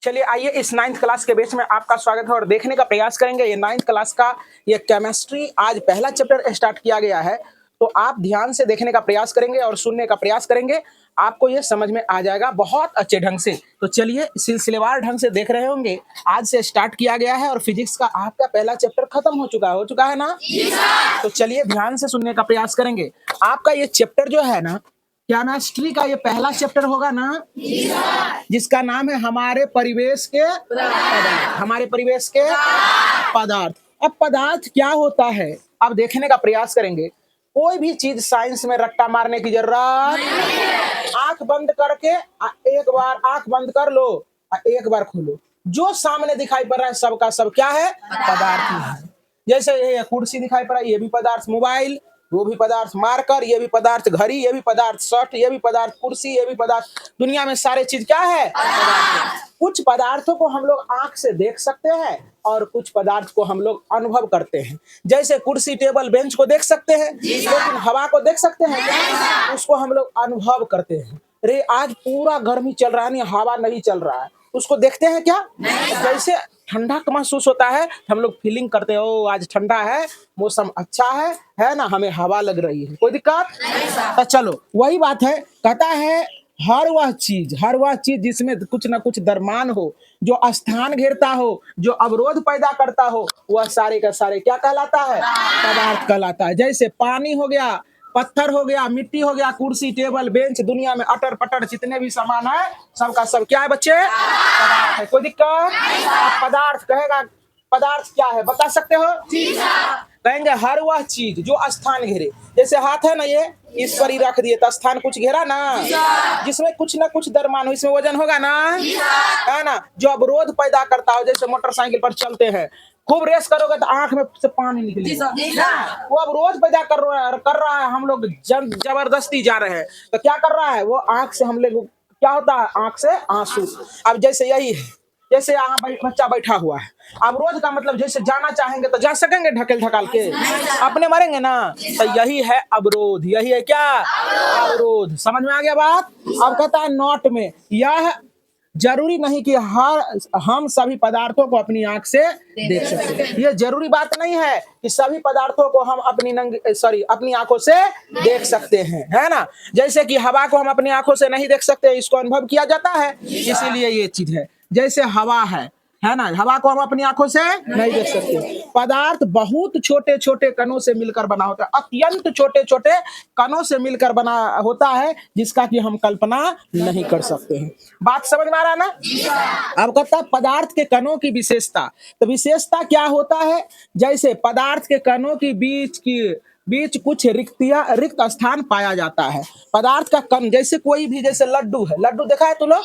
चलिए आइए इस 9th क्लास के बैच में आपका स्वागत है और देखने का प्रयास करेंगे। ये 9th क्लास का ये केमिस्ट्री आज पहला चैप्टर स्टार्ट किया गया है, तो आप ध्यान से देखने का प्रयास करेंगे और सुनने का प्रयास करेंगे, आपको ये समझ में आ जाएगा बहुत अच्छे ढंग से। तो चलिए सिलसिलेवार ढंग से देख रहे होंगे, आज से स्टार्ट किया गया है और फिजिक्स का आपका पहला चैप्टर खत्म हो चुका है ना। तो चलिए ध्यान से सुनने का प्रयास करेंगे। आपका ये चैप्टर जो है ना, केमिस्ट्री का ये पहला चैप्टर होगा ना, जिसका नाम है हमारे परिवेश के पदार्थ। हमारे परिवेश के पदार्थ। अब पदार्थ क्या होता है, अब देखने का प्रयास करेंगे। कोई भी चीज साइंस में रट्टा मारने की जरूरत नहीं। आंख बंद करके एक बार आंख बंद कर लो, एक बार खोलो, जो सामने दिखाई पड़ रहा है सबका सब क्या है, पदार्थ ही है। जैसे ये कुर्सी दिखाई पड़ रहा है, ये भी पदार्थ, मोबाइल वो भी पदार्थ, मार्कर ये भी पदार्थ, घड़ी ये भी पदार्थ, शर्ट ये भी पदार्थ, कुर्सी ये भी पदार्थ। दुनिया में सारे चीज क्या है, पदार्थ। कुछ पदार्थों को हम लोग आंख से देख सकते हैं और कुछ पदार्थ को हम लोग अनुभव करते हैं। जैसे कुर्सी टेबल बेंच को देख सकते हैं, लेकिन हवा को देख सकते हैं क्या, उसको हम लोग अनुभव करते हैं। अरे आज पूरा गर्मी चल रहा है, नहीं हवा नहीं चल रहा है, उसको देखते हैं क्या। जैसे ठंडा का महसूस होता है, हम लोग फीलिंग करते हैं, ओ आज ठंडा है, मौसम अच्छा है ना, हमें हवा लग रही है, कोई दिक्कत। तो चलो वही बात है, कहता है हर वह चीज जिसमें कुछ ना कुछ दरमान हो, जो स्थान घेरता हो, जो अवरोध पैदा करता हो, वह सारे का सारे क्या कहलाता है, पदार्थ कहलाता है। जैसे पानी हो गया, पत्थर हो गया, मिट्टी हो गया, कुर्सी टेबल बेंच, दुनिया में अटर पटर जितने भी सामान है सबका सब क्या है बच्चे, पदार्थ है, कोई दिक्कत। पदार्थ कहेगा, पदार्थ क्या है बता सकते हो, कहेंगे हर वह चीज जो स्थान घेरे। जैसे हाथ है ना, ये इस पर ही रख दिए तो स्थान कुछ घेरा ना, जिसमें कुछ ना कुछ दरमान हो, इसमें वजन होगा ना, है ना। जो अवरोध पैदा करता हो, जैसे मोटरसाइकिल पर चलते हैं, खूब रेस करोगे तो आंख में से पानी निकलेगा, वो अवरोध पैदा कर रहा है। हम लोग जबरदस्ती जा रहे हैं तो क्या कर रहा है, वो आंख से हम लोग क्या होता है, आंख से आंसू। अब जैसे यही है, जैसे यहाँ बच्चा बैठा हुआ है, अवरोध का मतलब जैसे जाना चाहेंगे तो जा सकेंगे ढकेल ढकाल के, अपने मरेंगे ना। तो यही है अवरोध, यही है क्या, अवरोध। समझ में आ गया बात। अब कहता है नोट में, यह जरूरी नहीं कि हम सभी पदार्थों को अपनी आंख से देख सकते हैं। ये जरूरी बात नहीं है कि सभी पदार्थों को हम अपनी आंखों से देख सकते हैं, है ना। जैसे कि हवा को हम अपनी आंखों से नहीं देख सकते, इसको अनुभव किया जाता है, इसीलिए ये चीज है। जैसे हवा है ना, हवा को हम अपनी आंखों से नहीं देख सकते। पदार्थ बहुत छोटे छोटे कणों से मिलकर बना होता है, अत्यंत छोटे छोटे कणों से मिलकर बना होता है, जिसका कि हम कल्पना नहीं कर सकते हैं। बात समझ में आ रहा है ना। अब कहता है पदार्थ के कणों की विशेषता। तो विशेषता क्या होता है, जैसे पदार्थ के कणों के बीच कुछ रिक्त स्थान पाया जाता है। पदार्थ का कण, जैसे कोई भी, जैसे लड्डू है, लड्डू देखा है तू लोग,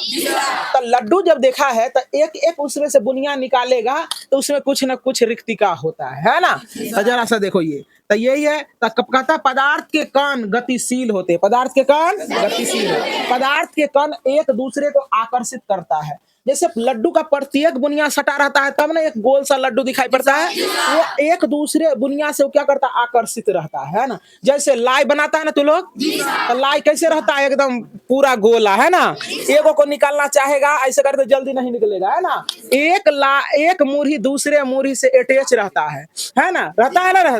तो लड्डू जब देखा है तो एक एक उसमें से बुनिया निकालेगा तो उसमें कुछ न कुछ रिक्तिका होता है ना। तो जरा सा देखो, ये तो यही है। तो कहता पदार्थ के कण गतिशील होते, पदार्थ के कण गतिशील है। पदार्थ के कण एक दूसरे को आकर्षित करता है। जैसे लड्डू का प्रत्येक बुनिया सटा रहता है, तब ना एक गोल सा लड्डू दिखाई पड़ता है, वो एक दूसरे बुनिया से क्या करता है, आकर्षित रहता है ना। जैसे लाई बनाता है ना तू लोग, तो लाई कैसे रहता है, एकदम पूरा गोला, है ना। एगो को निकालना चाहेगा ऐसे करते जल्दी नहीं निकलेगा, है ना। एक मुरही दूसरे मुरही से अटैच रहता है ना, रहता है ना,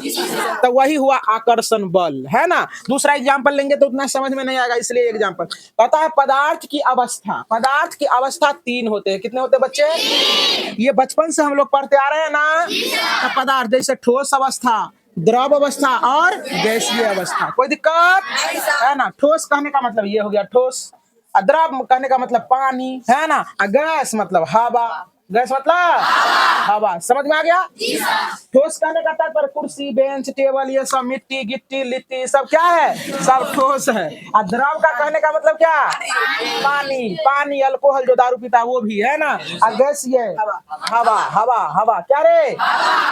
तो वही हुआ आकर्षण बल, है ना। दूसरा एग्जाम्पल लेंगे तो उतना समझ में नहीं आएगा, इसलिए एग्जाम्पल कहता है पदार्थ की अवस्था। पदार्थ की अवस्था 3 होते हैं। कितने होते हैं बच्चे, ये बचपन से हम लोग पढ़ते आ रहे हैं ना। तो पदार्थ जैसे ठोस अवस्था, द्रव अवस्था और गैसीय अवस्था, कोई दिक्कत है ना। ठोस कहने का मतलब ये हो गया ठोस, द्रव कहने का मतलब पानी, है ना। गैस मतलब हवा, गैस मतलब हवा, समझ में आ गया। ठोस कहने का तात्पर्य कुर्सी बेंच टेबल ये सब, मिट्टी गिट्टी लिट्टी सब क्या है, सब ठोस है। और द्रव का कहने का मतलब क्या, पानी अल्कोहल जो दारू पीता है वो भी, है ना। और गैसीय हवा क्या रे,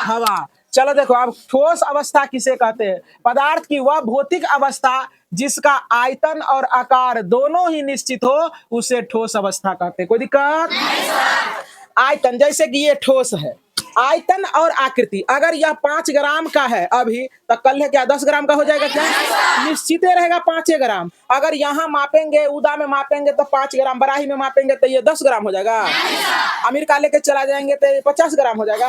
हवा। चलो देखो, अब ठोस अवस्था किसे कहते हैं। पदार्थ की वह भौतिक अवस्था जिसका आयतन और आकार दोनों ही निश्चित हो, उसे ठोस अवस्था कहते हैं। कोई दिक्कत। आयतन, जैसे कि ये ठोस है, आयतन और आकृति, अगर यह 5 ग्राम का है अभी, तो कल है क्या 10 ग्राम का हो जाएगा क्या, निश्चित रहेगा 5 ग्राम। अगर यहाँ मापेंगे, उदा में मापेंगे तो 5 ग्राम, बराही में मापेंगे तो ये 10 ग्राम हो जाएगा, अमेरिका लेके चला जाएंगे तो 50 ग्राम हो जाएगा।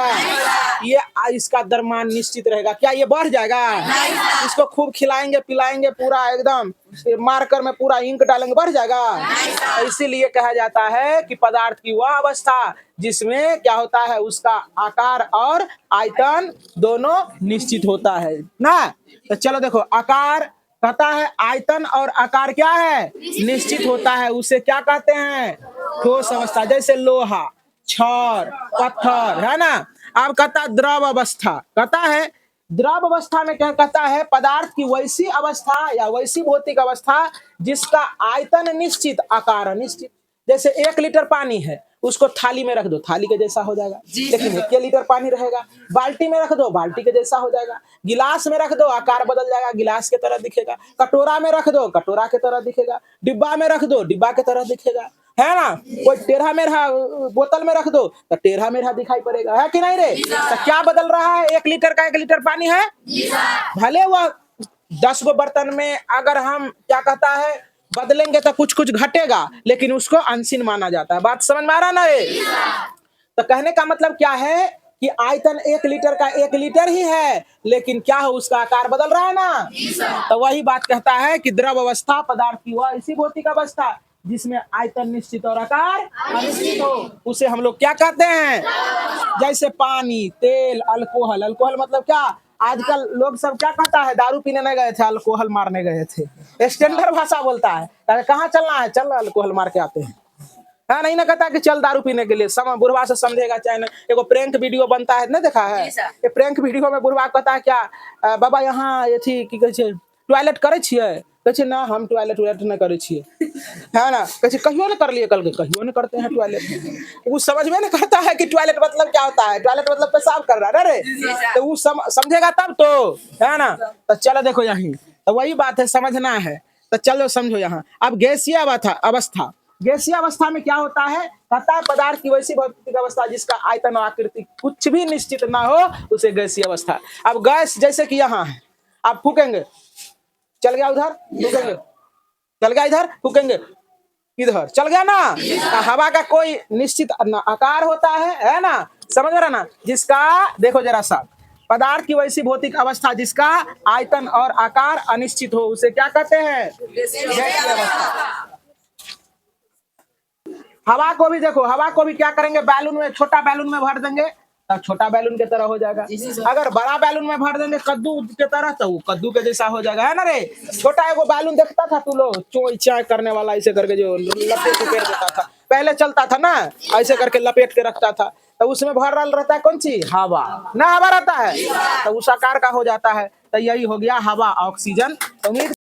ये इसका द्रव्यमान निश्चित रहेगा। क्या ये बढ़ जाएगा? इसको खूब खिलाएंगे पिलाएंगे पूरा एकदम मार्कर में पूरा इंक डालेंगे, बढ़ जाएगा। इसीलिए कहा जाता है कि पदार्थ की वह अवस्था जिसमें क्या होता है, उसका आकार और आयतन दोनों निश्चित होता है ना। तो चलो देखो, आकार कहता है, आयतन और आकार क्या है, निश्चित होता है। उसे क्या कहते हैं, ठोस अवस्था। जैसे लोहा, छड़, पत्थर, है ना। अब कहता है द्रव अवस्था, कहता है द्रव अवस्था में क्या कहता है, पदार्थ की वैसी अवस्था या वैसी भौतिक अवस्था जिसका आयतन निश्चित, आकार अनिश्चित। जैसे 1 लीटर पानी है, उसको थाली में रख दो, थाली के जैसा हो जाएगा। लेकिन 1 लीटर पानी रहेगा। बाल्टी में रख दो, बाल्टी के जैसा हो जाएगा। गिलास में रख दो, आकार बदल जाएगा, गिलास के तरह दिखेगा। कटोरा में रख दो, कटोरा के तरह दिखेगा। डिब्बा में रख दो, डिब्बा के तरह दिखेगा, है ना। कोई टेढ़ा मेढ़ा बोतल में रख दो तो टेढ़ा मेढ़ा दिखाई पड़ेगा, है कि नहीं रे। तो क्या बदल रहा है, 1 लीटर का 1 लीटर पानी है, भले वह 10 गो बर्तन में अगर हम क्या कहता है बदलेंगे तो कुछ कुछ घटेगा, लेकिन उसको अनसीन माना जाता है। बात समझ में आ रहा ना रे। तो कहने का मतलब क्या है कि आयतन 1 लीटर का 1 लीटर ही है, लेकिन क्या हो, उसका आकार बदल रहा है ना। तो वही बात कहता है कि द्रव अवस्था पदार्थ की वह ऐसी भौतिक अवस्था जिसमें आयतन निश्चित और आकार अनिश्चित हो, उसे हम लोग क्या कहते हैं। जैसे पानी, तेल, अल्कोहल। अल्कोहल मतलब क्या, आजकल लोग सब क्या कहता है, दारू पीने नहीं गए थे, अल्कोहल मारने गए थे। स्टैंडर्ड भाषा बोलता है, कहाँ चलना है, चल अल्कोहल मार के आते हैं। हाँ, नहीं ना कहता कि चल दारू पीने के लिए। बुढ़वा से समझेगा, चाहे ना। एगो प्रैंक वीडियो बनता है ना, देखा है। ये प्रैंक वीडियो में बुढ़वा कहता है क्या, बाबा यहाँ ये थी की कहे छै टॉयलेट करे छिए, कहे ना हम टॉयलेट नहीं करे छिए, है ना। कहे कहियो नहीं कर लिए, कल के कहियो नहीं करते हैं टॉयलेट। वो समझ में नहीं करता है कि टॉयलेट मतलब क्या होता है। टॉयलेट मतलब पेशाब कर रहा है रे, तो वो समझेगा तब तो, है ना। तो चलो देखो यहीं, तो वही बात है, समझना है। तो चलो समझो यहाँ। अब गैसीय अवस्था, गैसीय अवस्था में क्या होता है, कहता है पदार्थ की वैसी भौतिक अवस्था जिसका आयतन और आकृति कुछ भी निश्चित ना हो, उसे गैसीय अवस्था। अब गैस जैसे कि यहाँ है, आप फूकेंगे, चल गया उधर, फूकेंगे, चल गया इधर, फूकेंगे इधर, चल गया ना। हवा का कोई निश्चित आकार होता है ना, समझ रहा ना। जिसका देखो जरा सा, पदार्थ की वैसी भौतिक अवस्था जिसका आयतन और आकार अनिश्चित हो, उसे क्या कहते हैं, गैसीय अवस्था। हवा को भी देखो, हवा को भी क्या करेंगे, बैलून में, छोटा बैलून में भर देंगे तब छोटा बैलून के तरह हो जाएगा। अगर बड़ा बैलून में भर देंगे कद्दू के तरह, तो वो कद्दू के जैसा हो जाएगा, है ना रे। छोटा एगो बैलून देखता था तू लोग, चोई चाय करने वाला, ऐसे करके जो लपेट के देता था, पहले चलता था ना, ऐसे करके लपेट के रखता था। तो उसमें भर रहता है कौन सी, हवा ना, हवा रहता है, तो उस आकार का हो जाता है। तो यही हो गया हवा, ऑक्सीजन। उम्मीद